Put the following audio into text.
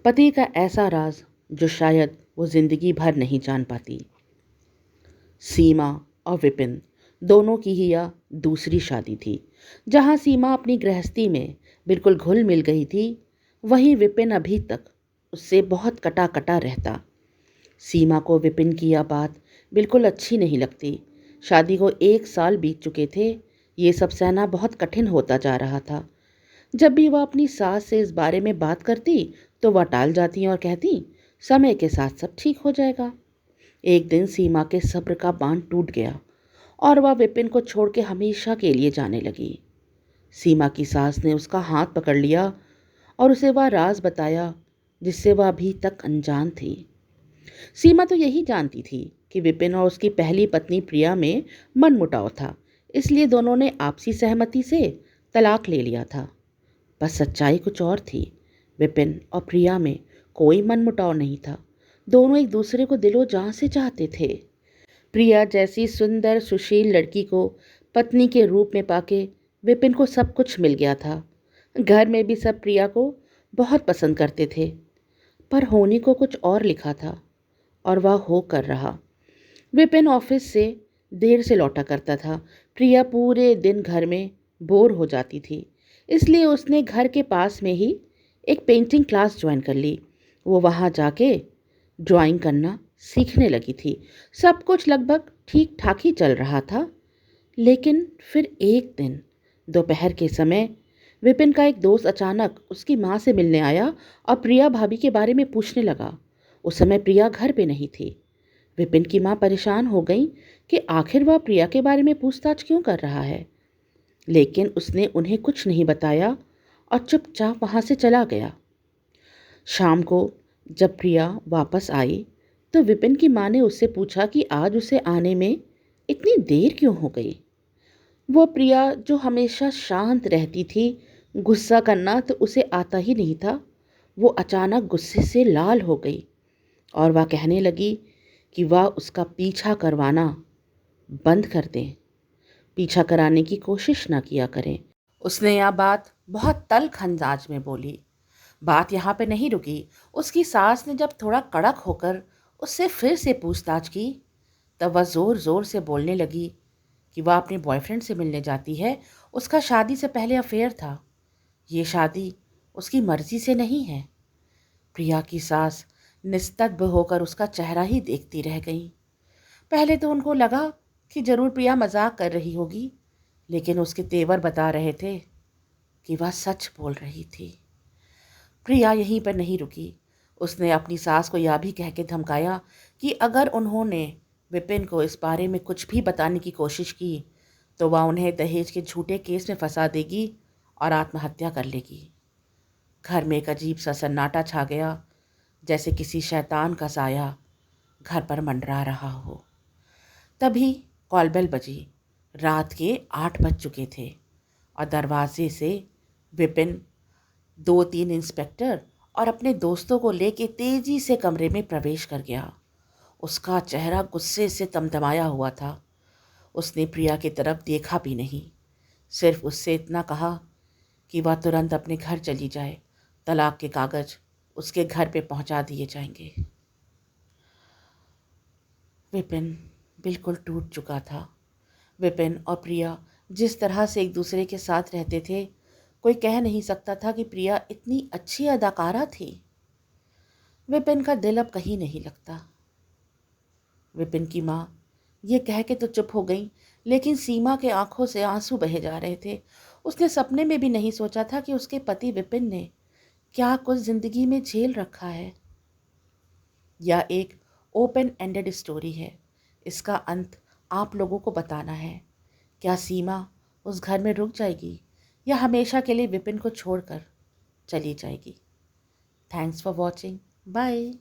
पति का ऐसा राज जो शायद वो जिंदगी भर नहीं जान पाती। सीमा और विपिन दोनों की ही यह दूसरी शादी थी। जहां सीमा अपनी गृहस्थी में बिल्कुल घुल मिल गई थी, वहीं विपिन अभी तक उससे बहुत कटा कटा रहता। सीमा को विपिन की यह बात बिल्कुल अच्छी नहीं लगती। शादी को 1 साल बीत चुके थे। ये सब सहना बहुत कठिन होता जा रहा था। जब भी वह अपनी सास से इस बारे में बात करती तो वह टाल जाती और कहती, समय के साथ सब ठीक हो जाएगा। एक दिन सीमा के सब्र का बांध टूट गया और वह विपिन को छोड़ के हमेशा के लिए जाने लगी। सीमा की सास ने उसका हाथ पकड़ लिया और उसे वह राज बताया जिससे वह अभी तक अनजान थी। सीमा तो यही जानती थी कि विपिन और उसकी पहली पत्नी प्रिया में मनमुटाव था, इसलिए दोनों ने आपसी सहमति से तलाक ले लिया था। बस सच्चाई कुछ और थी। विपिन और प्रिया में कोई मनमुटाव नहीं था। दोनों एक दूसरे को दिलो जान से चाहते थे। प्रिया जैसी सुंदर सुशील लड़की को पत्नी के रूप में पाके विपिन को सब कुछ मिल गया था। घर में भी सब प्रिया को बहुत पसंद करते थे, पर होने को कुछ और लिखा था और वह हो कर रहा। विपिन ऑफिस से देर से लौटा करता था। प्रिया पूरे दिन घर में बोर हो जाती थी, इसलिए उसने घर के पास में ही एक पेंटिंग क्लास ज्वाइन कर ली। वो वहाँ जाके ड्राइंग करना सीखने लगी थी। सब कुछ लगभग ठीक ठाक ही चल रहा था, लेकिन फिर एक दिन दोपहर के समय विपिन का एक दोस्त अचानक उसकी माँ से मिलने आया और प्रिया भाभी के बारे में पूछने लगा। उस समय प्रिया घर पे नहीं थी। विपिन की माँ परेशान हो गई कि आखिर वह प्रिया के बारे में पूछताछ क्यों कर रहा है, लेकिन उसने उन्हें कुछ नहीं बताया और चुपचाप वहाँ से चला गया। शाम को जब प्रिया वापस आई तो विपिन की माँ ने उससे पूछा कि आज उसे आने में इतनी देर क्यों हो गई। वो प्रिया जो हमेशा शांत रहती थी, गुस्सा करना तो उसे आता ही नहीं था, वो अचानक गुस्से से लाल हो गई और वह कहने लगी कि वह उसका पीछा करवाना बंद कर दें, पीछा कराने की कोशिश ना किया करें। उसने यह बात बहुत तल्ख अंदाज में बोली। बात यहाँ पे नहीं रुकी। उसकी सास ने जब थोड़ा कड़क होकर उससे फिर से पूछताछ की, तब वह ज़ोर ज़ोर से बोलने लगी कि वह अपने बॉयफ्रेंड से मिलने जाती है। उसका शादी से पहले अफेयर था। ये शादी उसकी मर्जी से नहीं है। प्रिया की सास निस्तब्ध होकर उसका चेहरा ही देखती रह गई। पहले तो उनको लगा कि जरूर प्रिया मजाक कर रही होगी, लेकिन उसके तेवर बता रहे थे कि वह सच बोल रही थी। प्रिया यहीं पर नहीं रुकी। उसने अपनी सास को यह भी कह के धमकाया कि अगर उन्होंने विपिन को इस बारे में कुछ भी बताने की कोशिश की तो वह उन्हें दहेज के झूठे केस में फंसा देगी और आत्महत्या कर लेगी। घर में एक अजीब सा सन्नाटा छा गया, जैसे किसी शैतान का साया घर पर मंडरा रहा हो। तभी कॉल बेल बजी। रात के 8 बज चुके थे और दरवाजे से विपिन 2-3 इंस्पेक्टर और अपने दोस्तों को लेके तेजी से कमरे में प्रवेश कर गया। उसका चेहरा गुस्से से तमतमाया हुआ था। उसने प्रिया की तरफ देखा भी नहीं, सिर्फ उससे इतना कहा कि वह तुरंत अपने घर चली जाए। तलाक के कागज उसके घर पे पहुंचा दिए जाएंगे। विपिन बिल्कुल टूट चुका था। विपिन और प्रिया जिस तरह से एक दूसरे के साथ रहते थे, कोई कह नहीं सकता था कि प्रिया इतनी अच्छी अदाकारा थी। विपिन का दिल अब कहीं नहीं लगता। विपिन की माँ ये कह के तो चुप हो गई, लेकिन सीमा के आंखों से आंसू बहे जा रहे थे। उसने सपने में भी नहीं सोचा था कि उसके पति विपिन ने क्या कुछ जिंदगी में झेल रखा है। यह एक ओपन एंडेड स्टोरी है। इसका अंत आप लोगों को बताना है। क्या सीमा उस घर में रुक जाएगी या हमेशा के लिए विपिन को छोड़कर चली जाएगी? Thanks for watching. बाय।